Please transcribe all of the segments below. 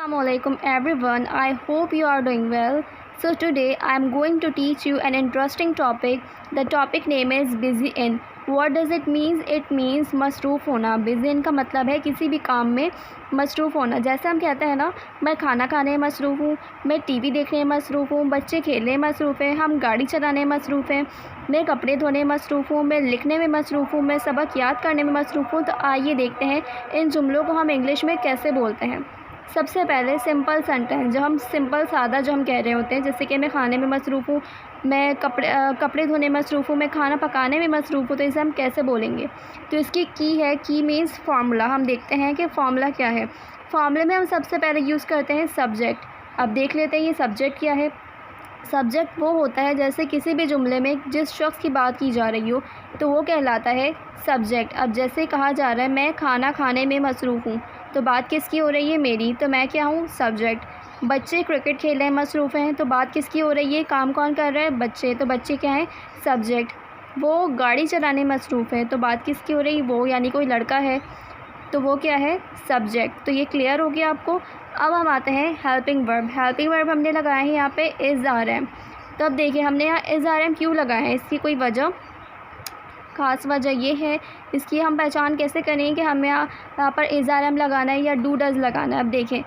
Assalamualaikum everyone. I hope you are doing well. So today I am going to teach you an interesting topic. The topic name is busy in. What does it mean? It means मसरूफ़ होना. busy in का मतलब है किसी भी काम में मसरूफ़ होना. जैसे हम कहते हैं ना, मैं खाना खाने में मसरूफ़ हूँ, मैं टीवी देखने में मसरूफ़ हूँ, बच्चे खेलने में मसरूफ़ हैं, हम गाड़ी चलाने में मसरूफ़ हैं, मैं कपड़े धोने में मसरूफ़ हूँ, मैं लिखने में मसरूफ़ हूँ, मैं सबक याद करने में मसरूफ़ हूँ. तो आइए देखते हैं इन जुमलों को हम इंग्लिश में कैसे बोलते हैं. सबसे पहले सिंपल सेंटेंस, जो हम सिंपल सादा जो हम कह रहे होते हैं, जैसे कि मैं खाने में मसरूफ़ हूँ, मैं कपड़े धोने में मसरूफ़ हूँ, मैं खाना पकाने में मसरूफ़ हूँ. तो इसे हम कैसे बोलेंगे? तो इसकी की है, की मीन्स फार्मूला. हम देखते हैं कि फार्मूला क्या है. फार्मूले में हम सबसे पहले यूज़ करते हैं सब्जेक्ट. अब देख लेते हैं ये सब्जेक्ट क्या है. सब्जेक्ट वो होता है जैसे किसी भी जुमले में जिस शख्स की बात की जा रही हो, तो वो कहलाता है सब्जेक्ट. अब जैसे कहा जा रहा है मैं खाना खाने में मसरूफ़ हूँ, तो बात किसकी हो रही है? मेरी. तो मैं क्या हूँ? सब्जेक्ट. बच्चे क्रिकेट खेलने में मसरूफ़ हैं, तो बात किसकी हो रही है? काम कौन कर रहा है? बच्चे. तो बच्चे क्या हैं? सब्जेक्ट. वो गाड़ी चलाने में मसरूफ़ है, तो बात किसकी हो रही है? वो, यानी कोई लड़का है, तो वो क्या है? सब्जेक्ट. तो ये क्लियर हो गया आपको. अब हम आते हैं हेल्पिंग वर्ब. हेल्पिंग वर्ब हमने लगाया है यहाँ पे इज़ आर एम. तो अब देखिए हमने यहाँ इज़ आर एम क्यों लगाया है, इसकी कोई वजह, ख़ास वजह ये है. इसकी हम पहचान कैसे करें कि हमें यहाँ पर इज़ आर एम लगाना है या डू डज़ लगाना है. अब देखें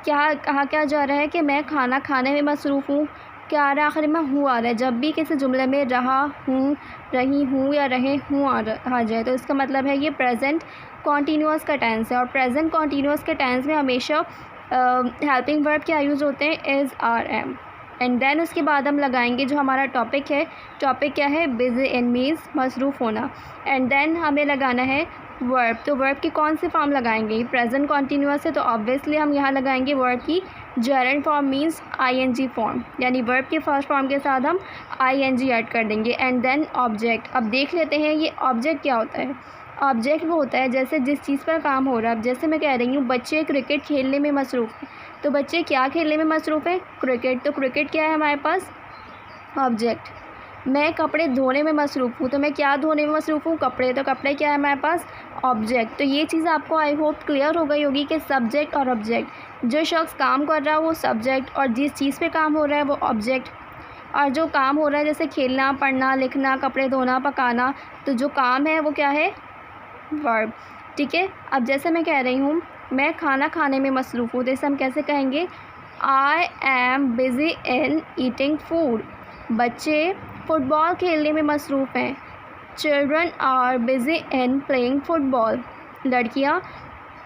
क्या कहा क्या जा रहा है कि मैं खाना खाने में मसरूफ़ हूँ. क्या आ रहा है? आखिर में हूँ आ रहा है. जब भी किसी जुमले में रहा हूँ, रही हूँ या रहे हूँ आ जाए, तो इसका मतलब है ये प्रेजेंट कॉन्टीन्यूअस का टेंस है. और प्रेजेंट कॉन्टीन्यूअस के टेंस में हमेशा हेल्पिंग वर्ब क्या यूज़ होते हैं? Is are am. And then उसके बाद हम लगाएंगे जो हमारा टॉपिक है. टॉपिक क्या है? बिज़ी इन मीन्स मसरूफ़ होना. एंड देन हमें लगाना है वर्ब. तो वर्ब की कौन सी फॉर्म लगाएंगे? प्रेजेंट कॉन्टीन्यूअस है, तो ऑब्वियसली हम यहाँ लगाएंगे वर्ब की gerund form means ING form, यानी वर्ब के फर्स्ट फॉर्म के साथ हम आईएनजी ऐड कर देंगे. And then object. अब देख लेते हैं ये ऑब्जेक्ट क्या होता है. ऑब्जेक्ट वो होता है जैसे जिस चीज़ पर काम हो रहा है. अब जैसे मैं कह रही हूँ बच्चे क्रिकेट खेलने में मसरूफ़ हैं, तो बच्चे क्या खेलने में मसरूफ़ हैं? क्रिकेट. तो क्रिकेट क्या है हमारे पास? ऑब्जेक्ट. मैं कपड़े धोने में मसरूफ़ हूँ, तो मैं क्या धोने में मसरूफ़ हूँ? कपड़े. तो कपड़े क्या है हमारे पास? ऑब्जेक्ट. तो ये चीज़ आपको आई होप क्लियर हो गई होगी कि सब्जेक्ट और ऑब्जेक्ट, जो शख्स काम कर रहा है वो सब्जेक्ट, और जिस चीज़ पे काम हो रहा है वो ऑब्जेक्ट. और जो काम हो रहा है जैसे खेलना, पढ़ना, लिखना, कपड़े धोना, पकाना, तो जो काम है वो क्या है? वर्ब. ठीक है. अब जैसे मैं कह रही हूँ मैं खाना खाने में मसरूफ़ हूँ, तो इसे हम कैसे कहेंगे? I am busy in eating food. बच्चे फुटबॉल खेलने में मसरूफ़ हैं. Children are busy in playing football. लड़कियाँ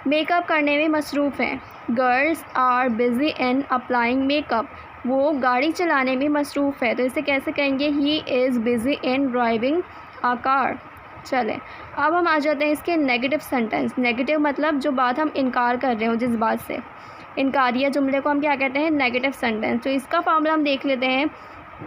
मेकअप करने में मसरूफ़ हैं. Girls are busy in applying makeup. वो गाड़ी चलाने में मसरूफ़ है, तो इसे कैसे कहेंगे? He is busy in driving a car. चलें अब हम आ जाते हैं इसके नेगेटिव सेंटेंस. नेगेटिव मतलब जो बात हम इनकार कर रहे हो, जिस बात से इनकारिया जुमले को हम क्या कहते हैं? Negative sentence. तो इसका फॉर्मूला हम देख लेते हैं.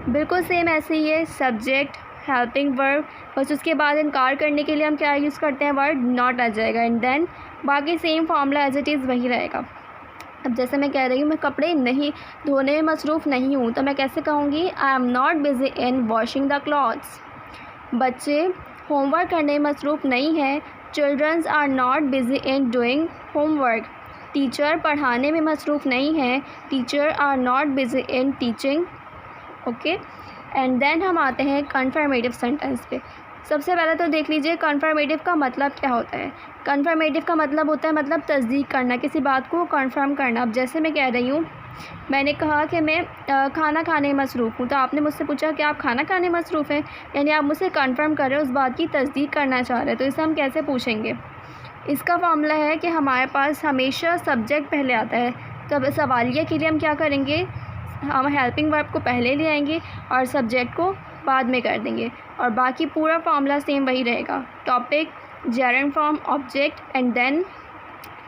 बिल्कुल सेम ऐसे ही है. सब्जेक्ट, हेल्पिंग वर्ब, बस उसके बाद इनकार करने के लिए हम क्या यूज़ करते हैं? वर्ड नॉट आ जाएगा. एंड देन बाकी same formula as it is वही रहेगा. अब जैसे मैं कह रही हूँ मैं कपड़े नहीं धोने में मसरूफ़ नहीं हूँ, तो मैं कैसे कहूँगी? I am not busy in washing the clothes. बच्चे होमवर्क करने में मसरूफ़ नहीं है. Childrens are not busy in doing homework. Teacher पढ़ाने में मसरूफ़ नहीं है. Teacher are not busy in teaching. Okay. And then हम आते हैं कन्फर्मेटिव सेंटेंस पे. सबसे पहले तो देख लीजिए कन्फर्मेटिव का मतलब क्या होता है. कन्फर्मेटिव का मतलब होता है मतलब तस्दीक करना, किसी बात को कंफर्म करना. अब जैसे मैं कह रही हूँ मैंने कहा कि मैं खाना खाने में मसरूफ़ हूँ, तो आपने मुझसे पूछा कि आप खाना खाने में मसरूफ़ हैं, यानी आप मुझसे कंफर्म कर रहे हो, उस बात की तस्दीक करना चाह रहे हैं. तो इसे हम कैसे पूछेंगे? इसका फार्मूला है कि हमारे पास हमेशा सब्जेक्ट पहले आता है. तो अब सवालिया के लिए हम क्या करेंगे? हम हेल्पिंग वर्ब को पहले ले आएंगे और सब्जेक्ट को बाद में कर देंगे, और बाकी पूरा फार्मूला सेम वही रहेगा. Topic, gerund form, object, and then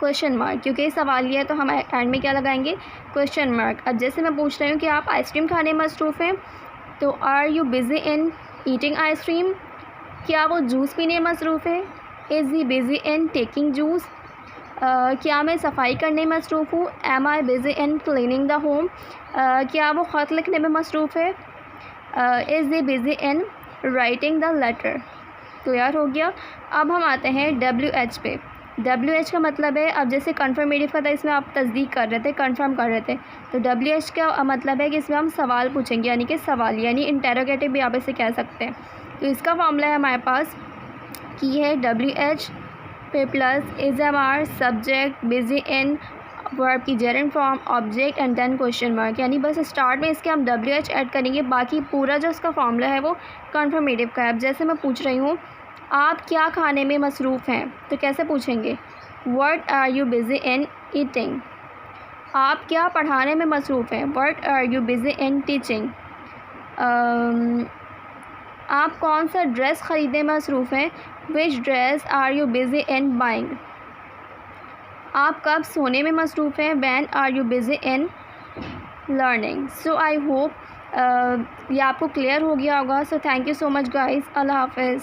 question mark. क्योंकि सवालिया है तो हम एंड में क्या लगाएंगे? Question mark. अब जैसे मैं पूछ रही हूँ कि आप आइसक्रीम खाने में मसरूफ़ हैं, तो are you busy in eating ice cream. क्या वो जूस पीने में मसरूफ़ है? Is he busy in taking juice. क्या मैं सफाई करने में मसरूफ़ हूँ? Am I busy in cleaning the home. क्या वो ख़त लिखने में मसरूफ़ है? Is he busy in writing the letter. Clear हो गया. अब हम आते हैं WH पे. WH का मतलब है, अब जैसे कन्फर्मेटिव का था, इसमें आप तस्दीक कर रहे थे, कंफर्म कर रहे थे, तो WH का मतलब है कि इसमें हम सवाल पूछेंगे, यानी कि सवाल, यानी इंटेरोगेटिव भी आप इसे कह सकते हैं। तो इसका फॉर्मूला है हमारे पास कि ये है WH फिर plus is subject busy in verb की gerund form object and then question mark, यानी बस स्टार्ट में इसके हम WH ऐड करेंगे, बाकी पूरा जो उसका फॉर्मूला है वो कन्फर्मेटिव का है। अब जैसे मैं पूछ रही हूँ आप क्या खाने में मसरूफ़ हैं, तो कैसे पूछेंगे, what are you busy in eating. आप क्या पढ़ाने में मसरूफ़ हैं, what are you busy in teaching. आप कौन सा ड्रेस ख़रीदने में मसरूफ़ हैं, which dress are you busy in buying. आप कब सोने में मसरूफ़ हैं, when are you busy in learning. So I hope ये आपको क्लियर हो गया होगा। So thank you so much guys, अल्लाह हाफ़िज़।